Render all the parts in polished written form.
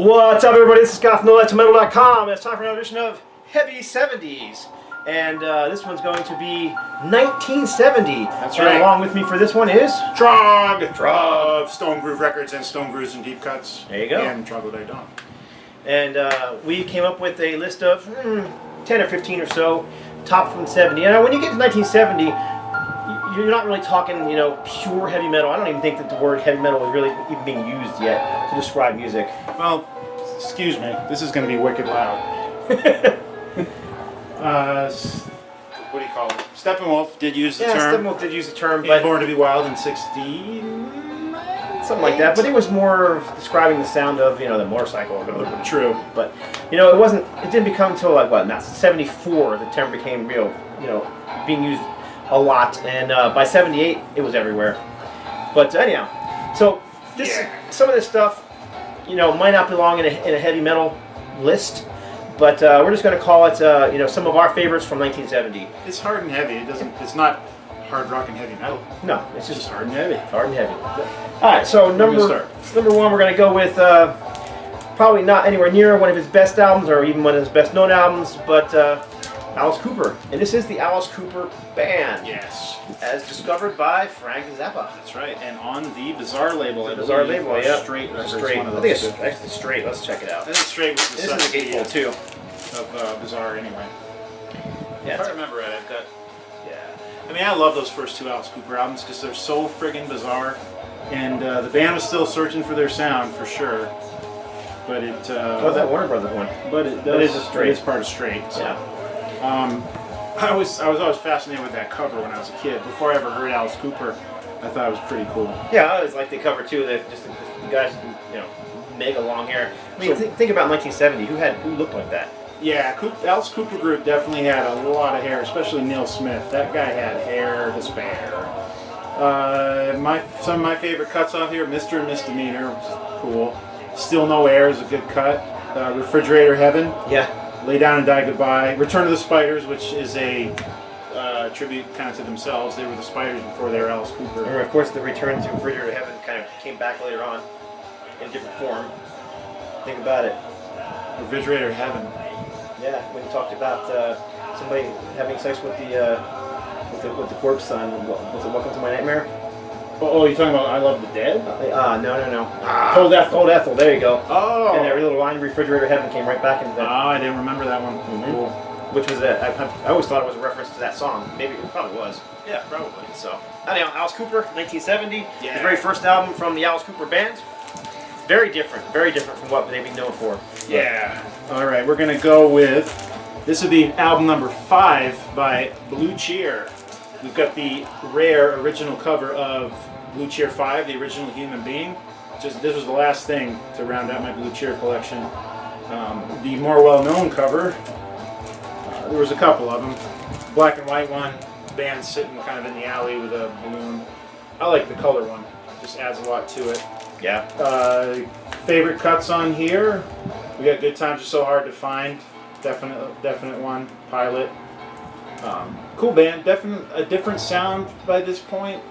What's up, everybody? This is Scott from NoLightToMetal.com. It's time for another edition of Heavy 70s. And this one's going to be 1970. That's and right. Along with me for this one is... Trog! Of Stone Groove Records and Stone Grooves and Deep Cuts. There you go. And Troglodyte Dawn. And we came up with a list of 10 or 15 or so, top from 70. And when you get to 1970, you're not really talking, you know, pure heavy metal. I don't even think that the word heavy metal is really even being used yet to describe music. Well, excuse me. This is going to be wicked loud. What do you call it? Steppenwolf did use the term. Yeah, Steppenwolf did use the term, He but... Born to be Wild in 60... Something like that, but it was more describing the sound of, you know, the motorcycle. True. But, you know, it didn't become until, like, what, not 74, the term became real, you know, being used a lot. And by 78, it was everywhere. But anyhow, so some of this stuff, you know, might not belong in a heavy metal list, but we're just going to call it, you know, some of our favorites from 1970. It's hard and heavy. It's not hard rock and heavy metal. No, it's just hard and heavy. Hard and heavy. All right, so number one, we're going to go with probably not anywhere near one of his best albums or even one of his best known albums, but Alice Cooper. And this is the Alice Cooper Band. Yes. As discovered by Frank Zappa. That's right. And on the Bizarre label, Bizarre label, yeah. Straight. Straight. I think it's actually Straight. Let's check it out. I think Straight was the This is a gatefold too. Of Bizarre anyway. Yeah, if I remember right, I've got... Yeah. I mean, I love those first two Alice Cooper albums because they're so friggin' bizarre. And the band was still searching for their sound, for sure. But it... oh, that Warner Brothers one. But it is a Straight. It is part of Straight. So. Yeah. I was always fascinated with that cover when I was a kid. Before I ever heard Alice Cooper, I thought it was pretty cool. Yeah, I always liked the cover too. That just the guys, you know, mega long hair. I mean, think about 1970. Who looked like that? Yeah, Alice Cooper group definitely had a lot of hair, especially Neil Smith. That guy had hair to spare. Some of my favorite cuts on here: Mr. and Misdemeanor, which is cool. Still No Air is a good cut. Refrigerator Heaven. Yeah. Lay Down and Die Goodbye. Return of the Spiders, which is a tribute kind of to themselves. They were the Spiders before they were Alice Cooper. And of course, the Return to Refrigerator Heaven kind of came back later on in different form. Think about it. Refrigerator Heaven. Yeah, when you talked about somebody having sex with the corpse on, was it Welcome to My Nightmare? Oh, you're talking about I Love the Dead? No. Cold Ethel. Cold Ethel, there you go. Oh! And every little line, Refrigerator Heaven, came right back into that. Oh, I didn't remember that one. Mm-hmm. Cool. Which was, I always thought it was a reference to that song. Maybe it probably was. Yeah, probably. So, anyhow, Alice Cooper, 1970. Yeah. The very first album from the Alice Cooper Band. Very different from what they'd be known for. Yeah. Alright, we're going to go with, this would be album number 5 by Blue Cheer. We've got the rare original cover of Blue Cheer 5, the original Human Being. This was the last thing to round out my Blue Cheer collection. The more well-known cover, there was a couple of them. Black and white one, band sitting kind of in the alley with a balloon. I like the color one, just adds a lot to it. Yeah. Favorite cuts on here, we got Good Times Are So Hard to Find, definite one. Pilot. Cool band, a different sound by this point.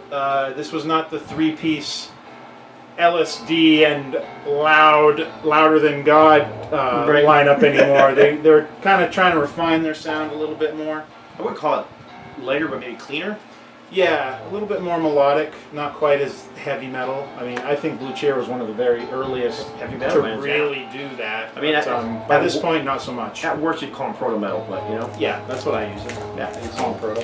This was not the three-piece LSD and louder than God lineup anymore. They're kind of trying to refine their sound a little bit more. I wouldn't call it lighter, but maybe cleaner. Yeah, a little bit more melodic, not quite as heavy metal. I mean, I think Blue Cheer was one of the very earliest heavy metal to really do that. I mean, but, by this point, not so much. At worst, you'd call them proto metal, but you know. Yeah, that's what I use it. Yeah, it's called proto.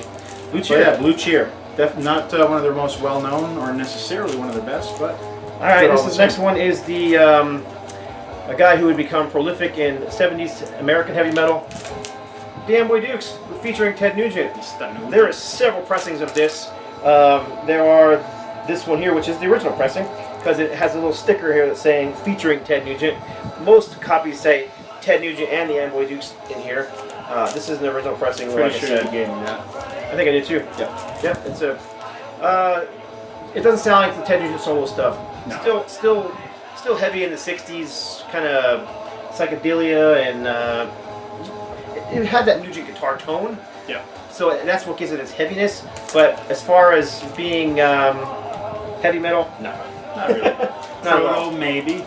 Blue Cheer. Yeah, Blue Cheer. Not one of their most well-known, or necessarily one of their best, but. All right, this next one is the a guy who would become prolific in 70s American heavy metal. The Amboy Dukes, featuring Ted Nugent. There are several pressings of this. There are this one here, which is the original pressing, because it has a little sticker here that's saying featuring Ted Nugent. Most copies say Ted Nugent and the Amboy Dukes in here. This is an original pressing. Pretty like sure I said. you gave me that. I think I did too. Yeah. Yep. It's a. It doesn't sound like the Ted Nugent solo stuff. No. Still heavy in the 60s, kind of psychedelia, and it had that Nugent guitar tone. Yeah. So that's what gives it its heaviness. But as far as being heavy metal, no, not really. Proto, maybe.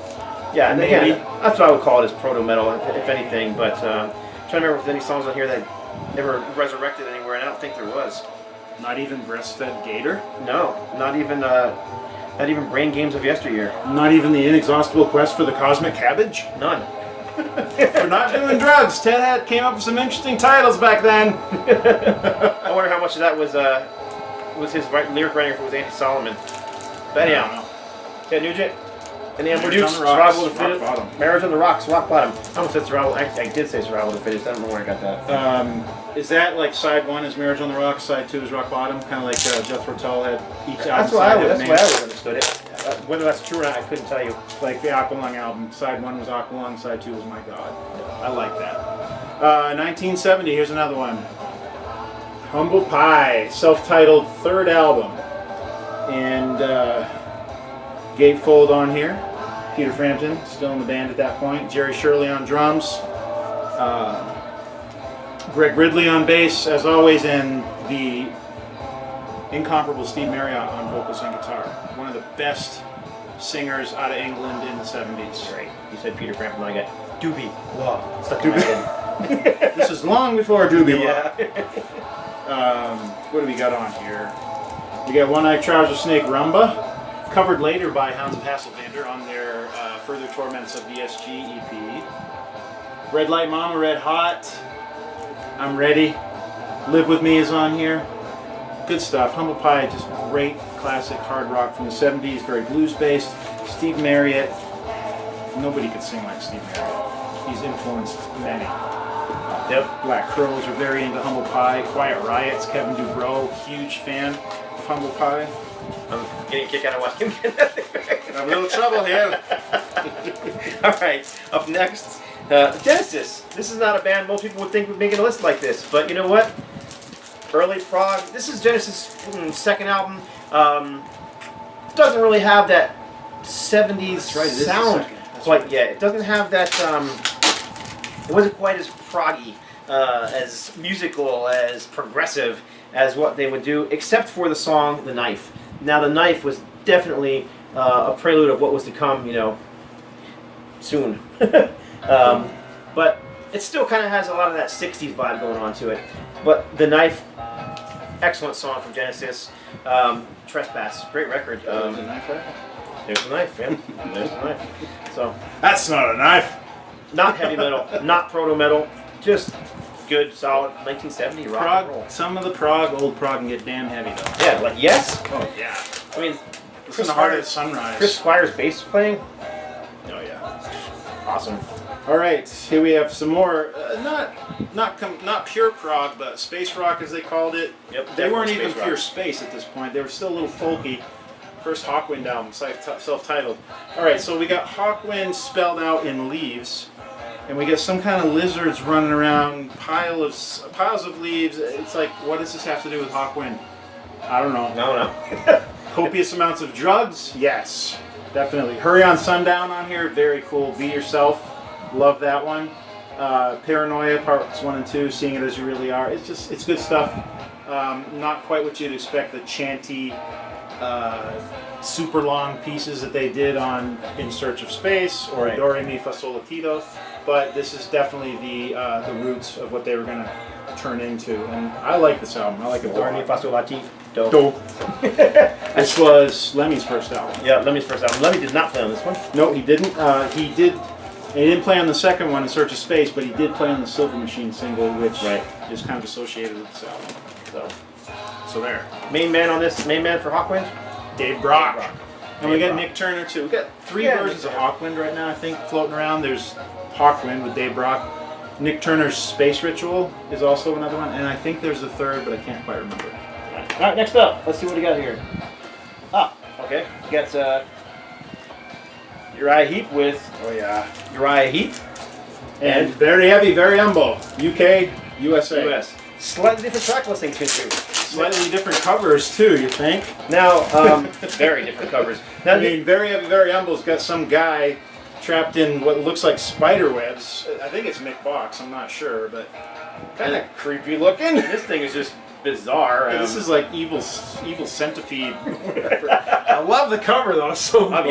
Yeah, and Maybe. again, that's what I would call it, is proto metal, if anything. But trying to remember if there's any songs on here that ever resurrected anywhere, and I don't think there was. Not even Breastfed Gator? No, not even Brain Games of Yesteryear. Not even the Inexhaustible Quest for the Cosmic Cabbage? None. We're not doing drugs. Ted Hat came up with some interesting titles back then. I wonder how much of that was his lyric writing, if it was Andy Solomon. But anyhow, Ted Nugent and the Amber Dukes, Survival of the Fittest, Marriage on the Rocks, Rock Bottom. I almost said Survival. I did say Survival of the Fittest. I don't know where I got that. Is that like side 1 is Marriage on the Rocks, side 2 is Rock Bottom? Kind of like Jethro Tull had each album. That's why I would have understood it. Whether that's true or not, I couldn't tell you. Like the Aqualung album, side 1 was Aqualung, side 2 was My God. I like that. 1970, here's another one. Humble Pie, self-titled third album. And gatefold on here. Peter Frampton, still in the band at that point. Jerry Shirley on drums. Greg Ridley on bass, as always, and the incomparable Steve Marriott on vocals and guitar. One of the best singers out of England in the 70s. Right. You said Peter Frampton, I got Doobie Law stuck in my head. This is long before Doobie Law. Yeah. What do we got on here? We got One Eyed Trouser Snake Rumba, covered later by Hounds of Hasselvander on their Further Torments of VSG EP. Red Light Mama, Red Hot, I'm Ready, Live With Me is on here. Good stuff. Humble Pie, just great classic hard rock from the 70s, very blues based. Steve Marriott, nobody could sing like Steve Marriott. He's influenced many. Yep. Black Crowes are very into Humble Pie. Quiet Riot's Kevin Dubrow, huge fan of Humble Pie. I'm getting a kick out of watching him get that thing back. I'm in a little trouble here. Alright, up next, Genesis. This is not a band most people would think would make a list like this, but you know what? Early prog. This is Genesis' second album. Doesn't really have that 70s sound. Quite yet. It doesn't have that. It wasn't quite as proggy, as musical, as progressive as what they would do, except for the song "The Knife." Now, "The Knife" was definitely a prelude of what was to come. You know, soon. But it still kind of has a lot of that 60s vibe going on to it. But "The Knife," excellent song from Genesis. Trespass, great record. There's a knife there? There's the knife, man. There's the knife. So, That's not a knife. not heavy metal, not proto metal, just good, solid 1970 rock and roll. Prog, some of the prog, old prog can get damn heavy though. Yeah, like Yes. Oh yeah. I mean, Listen to Heart of Sunrise. Chris Squire's bass playing, Oh yeah. awesome. All right, here we have some more, not pure prog, but space rock as they called it. Yep, They weren't definitely even space pure rock. space at this point. They were still a little folky. First Hawkwind album, self-titled. All right, so we got Hawkwind spelled out in leaves, and we got some kind of lizards running around, piles of leaves. It's like, what does this have to do with Hawkwind? I don't know. No. Copious amounts of drugs? Yes, definitely. Hurry on Sundown on here, very cool. Be Yourself, love that one. Paranoia, parts 1 and 2, Seeing It As You Really Are. It's good stuff. Not quite what you'd expect, the chanty, super long pieces that they did on In Search of Space or Right. Do Re Mi Fa Sol La Ti Do, but this is definitely the roots of what they were going to turn into, and I like this album. I like it a Do Re Mi lot. Fa Sol La Ti Do. This was Lemmy's first album. Yeah, Lemmy's first album. Lemmy did not play on this one. No, he didn't. He didn't play on the second one, In Search of Space, but he did play on the Silver Machine single, which is kind of associated with this album. So there. Main man for Hawkwind? Dave Brock. And we Dave got Brock. Nick Turner too. We got three Yeah, versions Nick of Turner. Hawkwind right now, I think, floating around. There's Hawkwind with Dave Brock. Nick Turner's Space Ritual is also another one, and I think there's a third, but I can't quite remember. All right, next up, let's see what we got here. Okay. We got Uriah Heep with Uriah Heep And Very Heavy, Very Humble, UK, USA. US. Slightly different track listings here too. Slightly different covers too, you think? Now, very different covers. Now, I mean, Very Heavy, Very Humble's got some guy trapped in what looks like spider webs. I think it's Mick Box, I'm not sure, but kind of creepy looking. This thing is just bizarre. This is like evil centipede. Whatever. I love the cover though. It's so I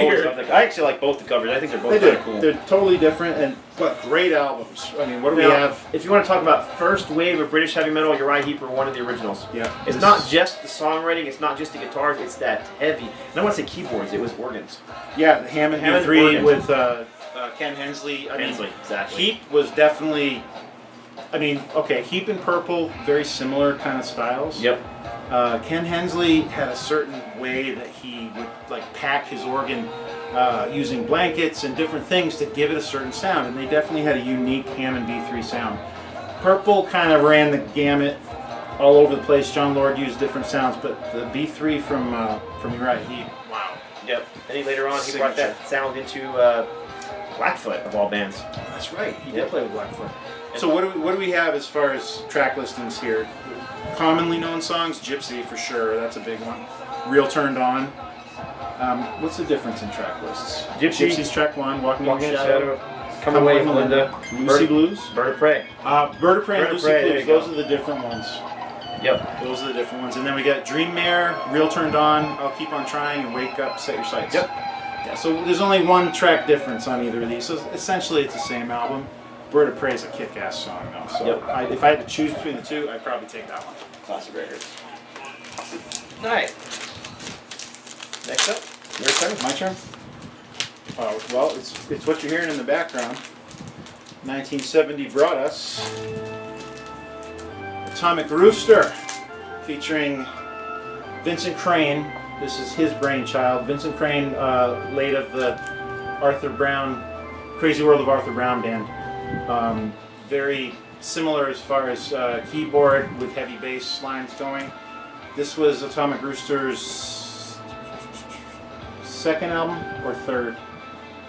actually like both the covers. I think they're both kind of cool. They're totally different, but great albums. I mean, what do we have? If you want to talk about first wave of British heavy metal, Uriah Heep are one of the originals. Yeah. It's not just the songwriting. It's not just the guitars. It's that heavy. And I want to say keyboards. It was organs. Yeah, the Hammond B3 with Ken Hensley. Exactly. Heap was definitely. I mean, okay, Heap and Purple, very similar kind of styles. Yep. Ken Hensley had a certain way that he would like pack his organ using blankets and different things to give it a certain sound, and they definitely had a unique Hammond B3 sound. Purple kind of ran the gamut all over the place. John Lord used different sounds, but the B3 from Uriah Heep, wow. Yep. And then later on, he brought that sound into Blackfoot of all bands. That's right. He did play with Blackfoot. So what do we have as far as track listings here? Commonly known songs, Gypsy for sure, that's a big one. Real Turned On. What's the difference in track lists? Gypsy's track 1, Walking in the Shadow, Come Away, Melinda, Lucy Blues, Bird of Prey. Bird of Prey and Lucy Blues, those are the different ones. Yep. Those are the different ones. And then we got Dream Mare, Real Turned On, I'll Keep on Trying, and Wake Up, Set Your Sights. Yep. Yeah, so there's only one track difference on either of these, so essentially it's the same album. Bird of Prey is a kick-ass song, though. So if I had to choose between the two, I'd probably take that one. Classic records. All right. Next up, your turn. My turn. Well, it's what you're hearing in the background. 1970 brought us Atomic Rooster, featuring Vincent Crane. This is his brainchild. Vincent Crane, late of the Arthur Brown, Crazy World of Arthur Brown band. Very similar as far as keyboard with heavy bass lines going. This was Atomic Rooster's second album or third?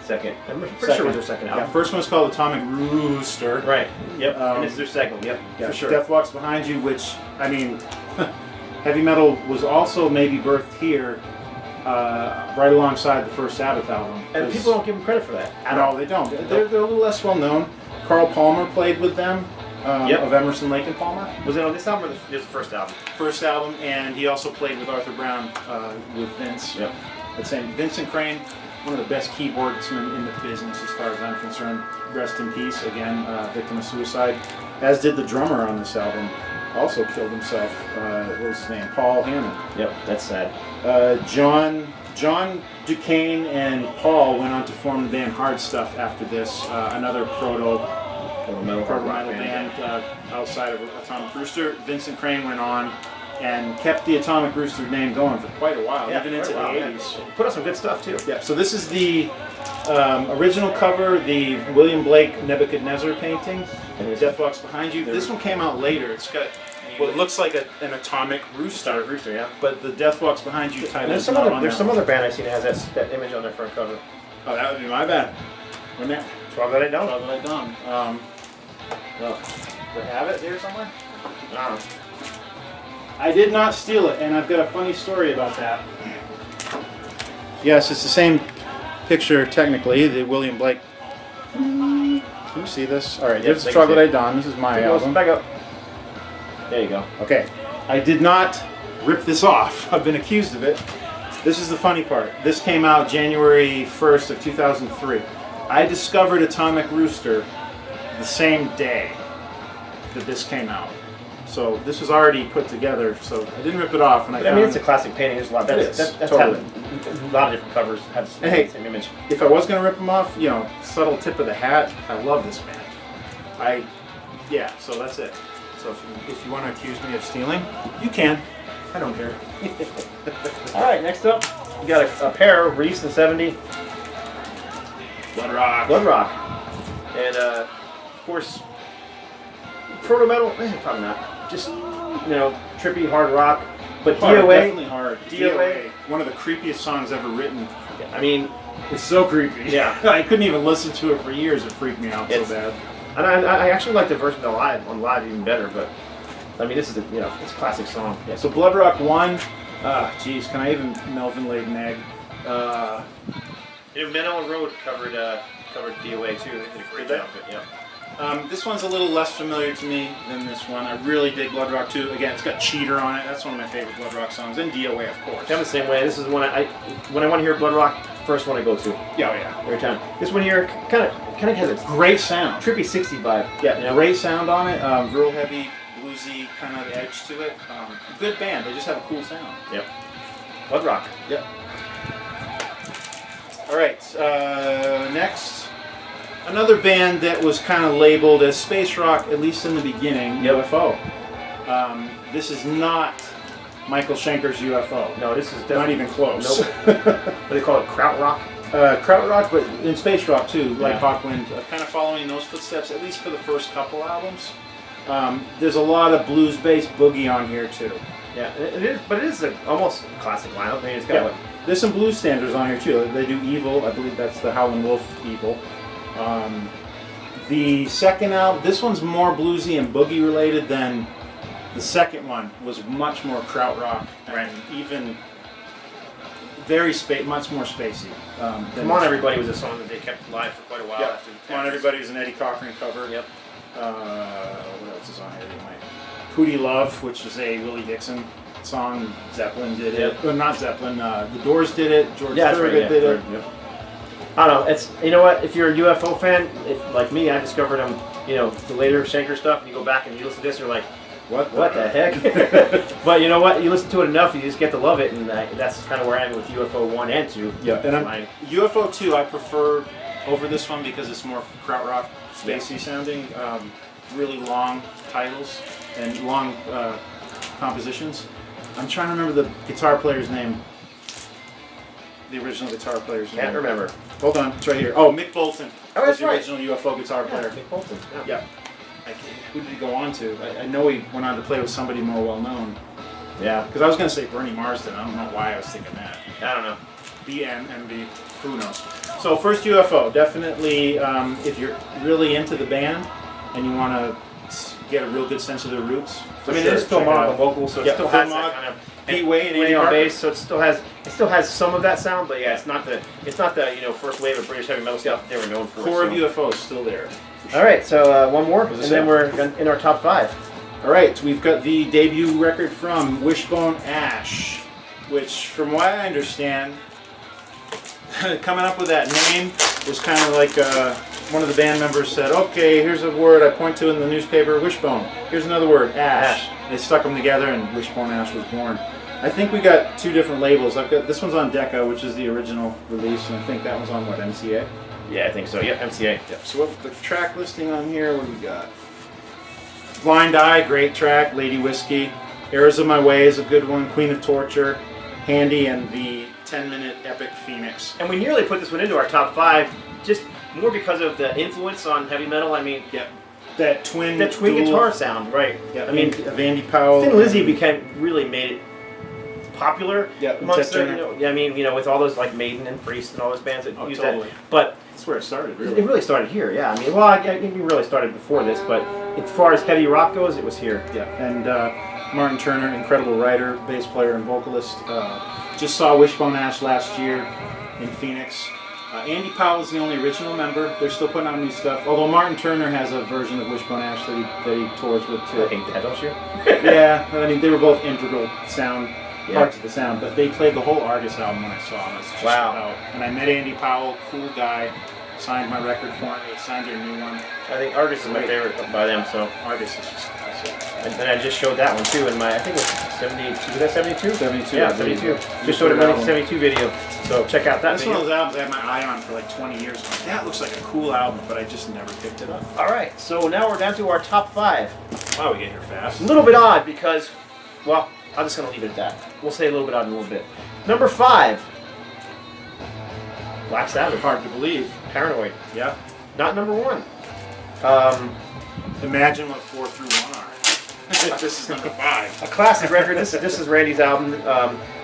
Second. I'm pretty sure it was their second album. Yeah, first one was called Atomic Rooster. Right. Yep. And it's their second. Yep. Yeah, for sure. Death Walks Behind You, which, I mean, heavy metal was also maybe birthed here, right alongside the first Sabbath album. And people don't give them credit for that. No, they don't. They're a little less well known. Carl Palmer played with them, of Emerson, Lake and Palmer. Was it on this album or the first album? First album, and he also played with Arthur Brown with Vince. Yep. But saying Vincent Crane, one of the best keyboardsmen in the business as far as I'm concerned. Rest in peace, again, victim of suicide. As did the drummer on this album. Also killed himself. What was his name? Paul Hammond. Yep, that's sad. John Duquesne and Paul went on to form the band Hard Stuff after this, another proto metal band outside of Atomic Rooster. Vincent Crane went on and kept the Atomic Rooster name going for quite a while, even into the 80s. Put out some good stuff too. Yeah, so this is the original cover, the William Blake Nebuchadnezzar painting, and Death Walks Behind You. This one came out later. It's got what looks like an atomic rooster. Yeah. But the Death Walks Behind You title is not on there. There's some other band I've seen that has that image on their front cover. Oh, that would be my bad. Wouldn't it? Trog That I Don't. Trog That I Don't. Do I have it here somewhere? No. I did not steal it, and I've got a funny story about that. Yes, it's the same picture technically, the William Blake. Can you see this? All right, this is Trog That I Don't. This is my album. Back up. There you go. Okay, I did not rip this off. I've been accused of it. This is the funny part. This came out January 1st of 2003. I discovered Atomic Rooster the same day that this came out. So this was already put together, so I didn't rip it off. And I mean, it's a classic painting. There's a lot. That's totally. A lot of different covers have the same image. If I was going to rip them off, you know, subtle tip of the hat, I love this band. Yeah, so that's it. So if you want to accuse me of stealing, you can. I don't care. All right, next up, you got a pair released in '70. BLOODROCK. And of course, proto metal. Probably not. Just trippy hard rock. But DOA. Definitely hard. DOA. One of the creepiest songs ever written. I mean, it's so creepy. Yeah. I couldn't even listen to it for years. It freaked me out so bad. And I actually like the version on live even better, but I mean, this is it's a classic song. Yeah. So BLOODROCK 1. Geez, can I even Melvin Laid an Egg? Men on Road covered DOA too. They did a great job of it. Yeah. This one's a little less familiar to me than this one. I really dig BLOODROCK 2. Again, it's got Cheater on it. That's one of my favorite BLOODROCK songs. And DOA, of course. I'm the same way. This is one when I want to hear BLOODROCK, first one I go to. Yeah, oh, yeah. Every time. This one here kind of has a Great sound. trippy 60 vibe. Yeah, you know? great sound on it. Real heavy, bluesy kind of edge to it. Good band. They just have a cool sound. Yep. BLOODROCK. Yep. All right. Next, another band that was kind of labeled as space rock, at least in the beginning. Yep. UFO. This is not Michael Schenker's UFO. No, this is Not definitely even close. Nope. What do they call it? Krautrock? Krautrock, but in space rock too, like Yeah. HAWKWIND, kind of following those footsteps, at least for the first couple albums. There's a lot of blues-based boogie on here too. Yeah, it is, but it is almost a classic lineup. I mean, it's got what? There's some blues standards on here too. They do Evil, I believe that's the Howlin' Wolf Evil. The second album, this one's more bluesy and boogie related than the second one. Was much more krautrock and even much more spacey. Come On Everybody was a song that they kept alive for quite a while. Yep. After the Come On Everybody is an Eddie Cochran cover. Yep. What else is on here? Hootie Love, which was a Willie Dixon song. Zeppelin did it. Yep. Well, not Zeppelin. The Doors did it. George Yeah, that's Thorogood right, did it. Yep. I don't know. It's, you know what? If you're a UFO fan, like me, I discovered them. You know, the later Schenker stuff. And you go back and you listen to this, and you're like, what the heck? But you know what? You listen to it enough, you just get to love it, and that's kind of where I am with UFO 1 and 2. Yeah, and UFO 2 I prefer over this one because it's more krautrock, spacey sounding. Really long titles and long compositions. I'm trying to remember the guitar player's name. The original guitar player's name. Can't remember. Hold on, it's right here. Oh, Mick Bolton. Oh, that's was the right. original UFO guitar player. Mick Bolton. Yeah. Who did he go on to? I know he went on to play with somebody more well known. Yeah. Because I was going to say Bernie Marsden. I don't know why I was thinking that. I don't know. BNMB. Who knows? So first UFO, definitely if you're really into the band and you want to get a real good sense of their roots. I mean, there's Phil Mogg on vocals, so it still has Mogg, that kind of Pete Way and Andy on Parker. bass, so it still has some of that sound, but yeah, it's not the first wave of British heavy metal stuff that they were known for. Core so. of UFO is still there. All right, so one more, and then we're in our top 5. All right, we've got the debut record from Wishbone Ash, which, from what I understand, coming up with that name was kind of like one of the band members said, okay, here's a word I point to in the newspaper, Wishbone. Here's another word, Ash. They stuck them together and Wishbone Ash was born. I think we got 2 different labels. I've got this one's on Decca, which is the original release, and I think that was on what, MCA? Yeah, I think so. Yep, MCA. Yep. So what the track listing on here, what do we got? Blind Eye, great track. Lady Whiskey. Errors of My Way is a good one. Queen of Torture. Handy, and the 10-minute epic Phoenix. And we nearly put this one into our top 5, just more because of the influence on heavy metal. I mean, Yep. That twin twin guitar sound, right? Yeah, I mean, Andy Powell. Thin Lizzy really made it popular. Yep, amongst Ted the, Turner. I mean, with all those like Maiden and Priest and all those bands that use totally. that. But That's where it started, really. it really started here. Yeah, I mean, well, I think we really started before this, but as far as heavy rock goes, it was here. Yeah, and Martin Turner, incredible writer, bass player, and vocalist. Just saw Wishbone Ash last year in Phoenix. Andy Powell is the only original member. They're still putting out new stuff. Although Martin Turner has a version of Wishbone Ash that he tours with too. I hate that, don't you? Yeah, I mean they were both integral parts of the sound, but they played the whole Argus album when I saw them. It's just about, and I met Andy Powell, cool guy, signed my record for me, signed their new one. I think Argus is my favorite by them. So Argus is just classic. and then I just showed that one too in my, I think it was 72. Was that 72? 72. Yeah, 72. Just showed it in my 72 video. So check out that That's video. one of those albums I had my eye on for like 20 years. I'm like, that looks like a cool album, but I just never picked it up. All right, so now we're down to our top 5. Wow, we get here fast. A little bit odd because, well, I'm just going to leave it at that. We'll say a little bit odd in a little bit. Number 5. Black Sabbath. Hard to believe. Paranoid. Yeah. Not number 1. Imagine what 4 through 1 are. If this is number 5. A classic record. This is Randy's album.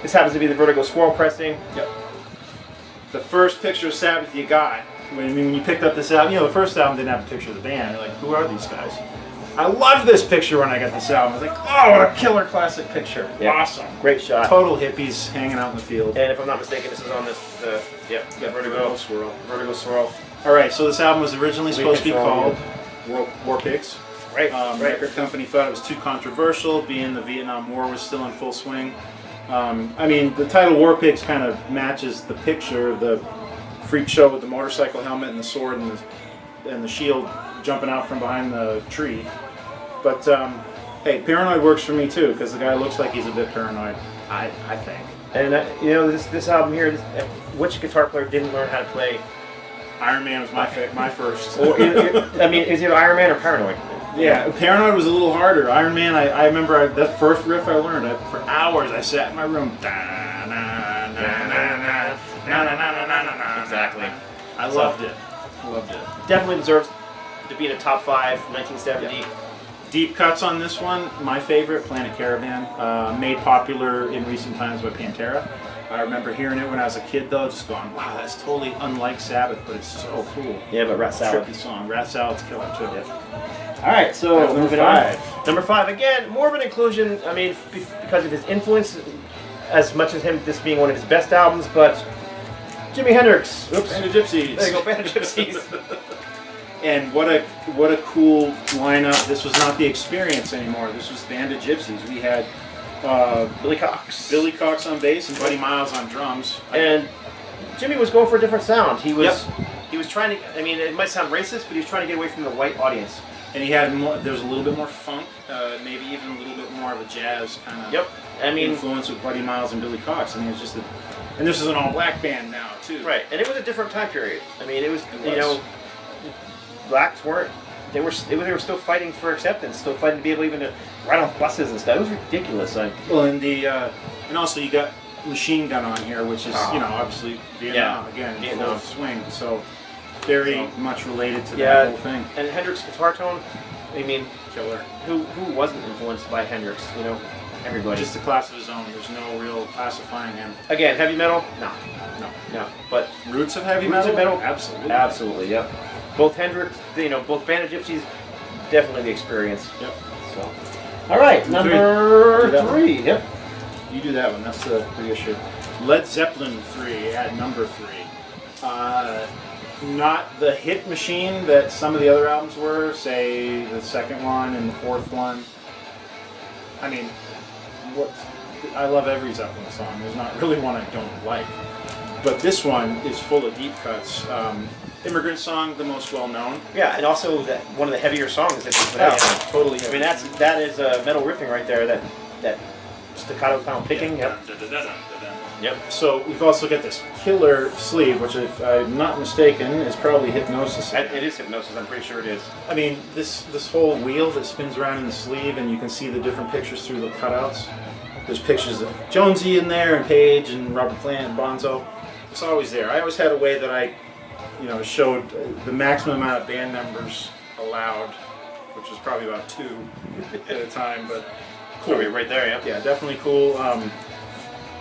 This happens to be the Vertigo Squirrel pressing. Yep. The first picture of Sabbath you got, when you picked up this album, the first album didn't have a picture of the band. You're like, who are these guys? I loved this picture when I got this album. I was like, oh, what a killer classic picture. Yeah. Awesome. Great shot. Total hippies hanging out in the field. And if I'm not mistaken, this is on this, Vertigo Swirl. Vertigo Swirl. All right, so this album was originally supposed to be called War Pigs. Right. Record company thought it was too controversial, being the Vietnam War was still in full swing. I mean, the title War Pigs kind of matches the picture of the freak show with the motorcycle helmet and the sword and the shield jumping out from behind the tree. But hey, paranoid works for me too, because the guy looks like he's a bit paranoid. I think. And you know, this album here, which guitar player didn't learn how to play? Iron Man was my first. Or, I mean, is it Iron Man or Paranoid? Yeah, Paranoid was a little harder. Iron Man, I remember that first riff I learned. For hours I sat in my room. Exactly. I loved it. Loved it. Definitely deserves to be in a top 5, 1970. Yep. Deep cuts on this one. My favorite, Planet Caravan, made popular in recent times by Pantera. I remember hearing it when I was a kid, though, just going, wow, that's totally unlike Sabbath, but it's so cool. Yeah, but Rat Salad. Trippy song. Rat Salad's killer, too. Yep. All right, so number 5. Number 5, again, more of an inclusion, I mean, because of his influence, as much as him this being one of his best albums, but Jimi Hendrix. Oops. Band of Gypsies. There you go, Band of Gypsies. And what a cool lineup. This was not The Experience anymore. This was Band of Gypsies. We had Billy Cox. Billy Cox on bass and Buddy Miles on drums. And Jimmy was going for a different sound. He was trying to, I mean, it might sound racist, but he was trying to get away from the white audience. And he had more, there was a little bit more funk, maybe even a little bit more of a jazz kind of influence with Buddy Miles and Billy Cox. I mean, it's just and this is an all-black band now, too. Right, and it was a different time period. I mean, it was. You know, blacks weren't, they were still fighting for acceptance, still fighting to be able even to ride on buses and stuff. It was ridiculous. Well, and also you got Machine Gun on here, which is, you know, obviously Vietnam, again, in full swing. So very much related to that whole thing. And Hendrix' guitar tone, I mean, killer. Who wasn't influenced by Hendrix? You know, everybody. Just a class of his own. There's no real classifying him. Again, heavy metal? No. But roots of heavy metal? Absolutely. Absolutely. Yep. Both Hendrix, you know, both Band of Gypsies, definitely the Experience. Yep. So, all right, number 3. Yep. You do that one. That's the reissue. Led Zeppelin 3 at number 3. Not the hit machine that some of the other albums were, say the second one and the fourth one. I mean, I love every Zeppelin song. There's not really one I don't like. But this one is full of deep cuts. Immigrant Song, the most well-known. Yeah, and also one of the heavier songs that they put out. Totally heavy. I mean, that is metal riffing right there, that staccato kind of picking. Yeah. Yep. So we've also got this killer sleeve, which, if I'm not mistaken, is probably Hypnosis. It is Hypnosis. I'm pretty sure it is. I mean, this whole wheel that spins around in the sleeve, and you can see the different pictures through the cutouts. There's pictures of Jonesy in there, and Page, and Robert Plant, and Bonzo. It's always there. I always had a way that I, you know, showed the maximum amount of band members allowed, which was probably about 2 at a time, but cool. Oh, right there, yeah. Yeah, definitely cool.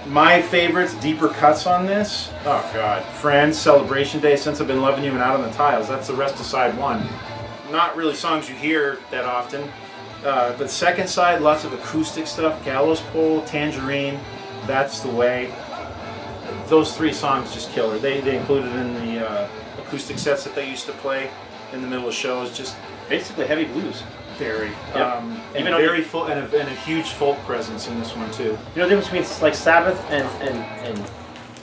My favorites, deeper cuts on this. Oh God, Friends, Celebration Day, Since I've Been Loving You, and Out on the Tiles. That's the rest of side 1. Not really songs you hear that often, but second side, lots of acoustic stuff. Gallows Pole, Tangerine, That's the Way. Those 3 songs just killer. They included in the acoustic sets that they used to play in the middle of shows. Just basically heavy blues. Very. Yep. And very full, and a huge folk presence in this one too. You know the difference between like Sabbath and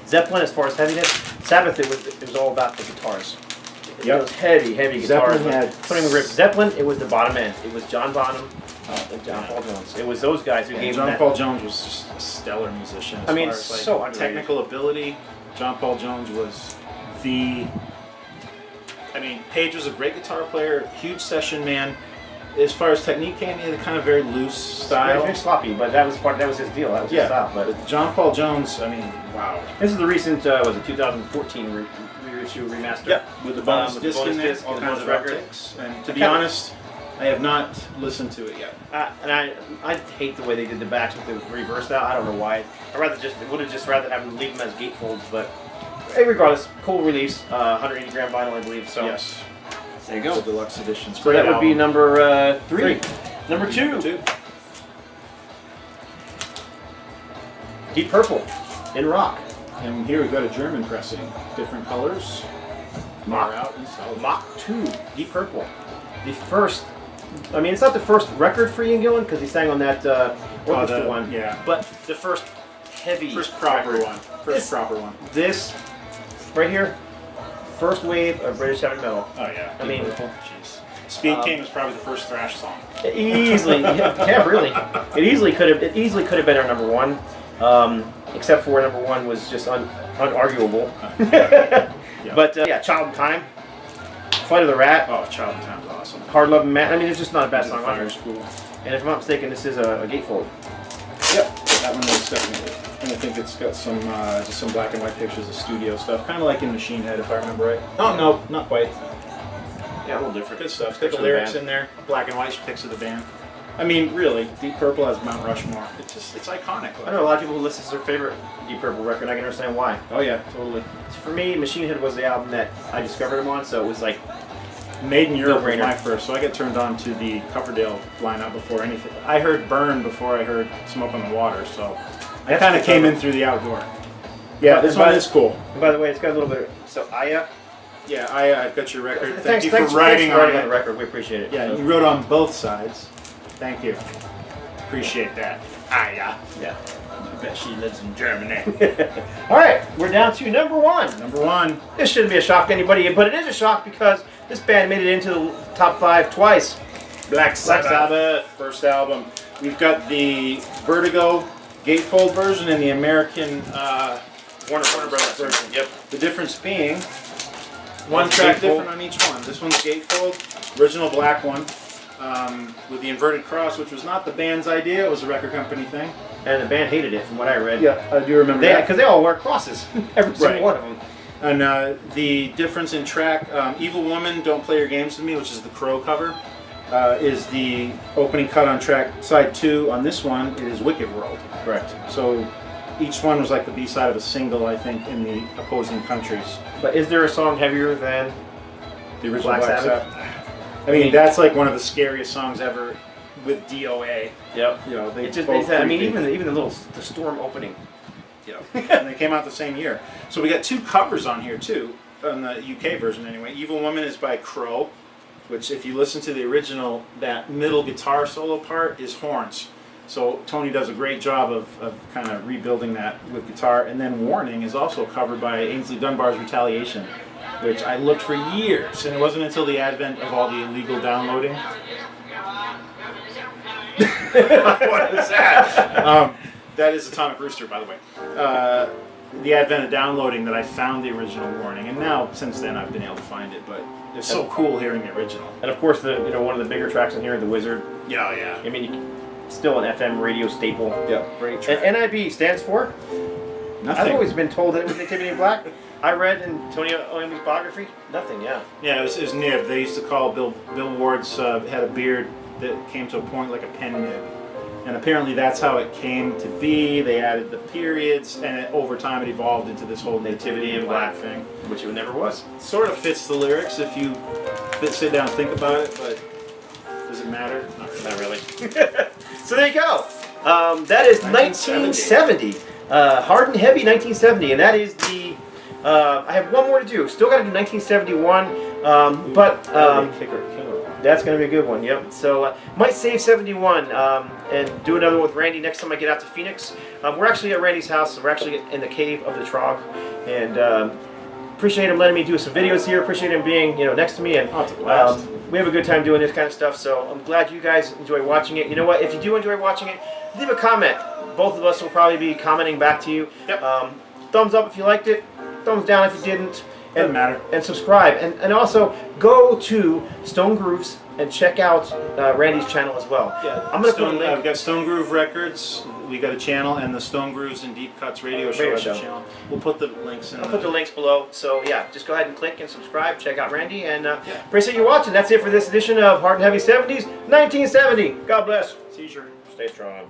Zeppelin as far as heaviness? Sabbath, it was all about the guitars. Yep. Those heavy guitars. Zeppelin had putting the riff. Zeppelin, it was the bottom end. It was John Bonham and John Paul Jones. It was those guys who gave John that. Paul Jones was just a stellar musician. As far as, so underrated. Technical ability. John Paul Jones was Page was a great guitar player, huge session man. As far as technique came, he had a kind of very loose style. Very sloppy, but that was his deal. That was his style. But John Paul Jones, I mean, wow. This is the recent, 2014 reissue remaster. Yep, with the bonus disc in there, all kinds of records. And to be honest, I have not listened to it yet. And I hate the way they did the backs with the reverse now. I don't know why. I would have just rather have them leave them as gatefolds, but regardless, cool release, 180 gram vinyl, I believe. So yes. There you go. The deluxe editions. So that would be number 3. Number 2. Deep Purple in rock. And here we've got a German pressing. Different colors. Mach 2. Deep Purple. the first. I mean, it's not the first record for Ian Gillan because he sang on that orchestra one. Yeah. But the first heavy. First proper record. one. First proper one. This right here, first wave of British heavy metal. Oh yeah. I mean, jeez. Speed King was probably the first thrash song. Easily, yeah, really. It easily could have been our number one, except for number one was just unarguable. Yeah. But yeah, Child in Time, Flight of the Rat. Oh, Child in Time's awesome. Hard Loving Man. I mean, it's just not a bad song. Fire's cool. And if I'm not mistaken, this is a gatefold. Yep, that one is definitely. And I think it's got some just some black and white pictures of studio stuff, kind of like in Machine Head, if I remember right. Oh no, not quite. Yeah, a little different. Good stuff. Got the lyrics in there, black and white pics of the band. I mean, really, Deep Purple has Mount Rushmore. It's iconic. I know a lot of people who listen to their favorite Deep Purple record. I can understand why. Oh yeah, totally. For me, Machine Head was the album that I discovered him on, so it was like Made in Europe was no-brainer. my first, so I got turned on to the Coverdale lineup before anything. I heard Burn before I heard Smoke on the Water, so I kind of came in through the outdoor. Yeah, this one is cool. And by the way, it's got a little bit. So Aya. Yeah, I've got your record. Thanks you for writing on the it. record. We appreciate it. Yeah, you wrote on both sides. Thank you. Appreciate that. Yeah. I bet she lives in Germany. All right, we're down to number one. Number one. This shouldn't be a shock to anybody, but it is a shock because this band made it into the top 5 twice. Black Sabbath. First album. We've got the Vertigo gatefold version and the American Warner Brothers version. Yep. The difference being one track gatefold. different on each one. This one's gatefold, original black one, with the inverted cross, which was not the band's idea. It was a record company thing. And the band hated it, from what I read. Yeah, I do remember that. Because they all wear crosses, every single Right. one of them. And the difference in track, Evil Woman, Don't Play Your Games With Me, which is the Crow cover, is the opening cut on track side 2. On this one, it is Wicked World. Correct. So each one was like the B-side of a single, I think, in the opposing countries. But is there a song heavier than The original Black Black Sabbath? Sabbath. I mean, that's like one of the scariest songs ever with DOA. Yep. You know, they It just both I mean, creepy. even the storm opening. Yeah. And they came out the same year. So we got 2 covers on here too, on the UK version anyway. Evil Woman is by Crow, which if you listen to the original, that middle guitar solo part is horns. So Tony does a great job of kind of rebuilding that with guitar. And then Warning is also covered by Ainsley Dunbar's Retaliation, which I looked for years, and it wasn't until the advent of all the illegal downloading. What is that? That is Atomic Rooster, by the way. The advent of downloading that I found the original Warning, and now since then I've been able to find it. But it's so cool hearing the original. And of course, one of the bigger tracks on here, The Wizard. Yeah. I mean, still an FM radio staple. Yeah, great track. And NIB stands for? Nothing. I've always been told that it was Nativity in Black. I read in Tony Iommi's biography, nothing, yeah. Yeah, it was nib. They used to call Bill Ward's had a beard that came to a point like a pen nib. And apparently that's how it came to be. They added the periods, and over time it evolved into this whole Nativity in Black thing. Which it never was. Sort of fits the lyrics if you sit down and think about it, but does it matter? Not really. So there you go. That is 1970. Hard and Heavy 1970, and that is the... I have one more to do. Still got to do 1971, but that's going to be a good one. Yep. So might save 71 and do another one with Randy next time I get out to Phoenix. We're actually at Randy's house. So we're actually in the cave of the Trog, and appreciate him letting me do some videos here. Appreciate him being next to me, and it's a blast. we have a good time doing this kind of stuff. So I'm glad you guys enjoy watching it. You know what? If you do enjoy watching it, leave a comment. Both of us will probably be commenting back to you. Yep. Thumbs up if you liked it. Thumbs down if you didn't. Doesn't matter. And subscribe. And also go to Stone Grooves and check out Randy's channel as well. Yeah, I'm gonna put a link. I've got Stone Groove Records. We got a channel, and the Stone Grooves and Deep Cuts Radio Show has a channel. We'll put the links in. I'll put the links below. So yeah, just go ahead and click and subscribe. Check out Randy, and appreciate you watching. That's it for this edition of Hard and Heavy 70s, 1970. God bless. Seizure. Stay strong.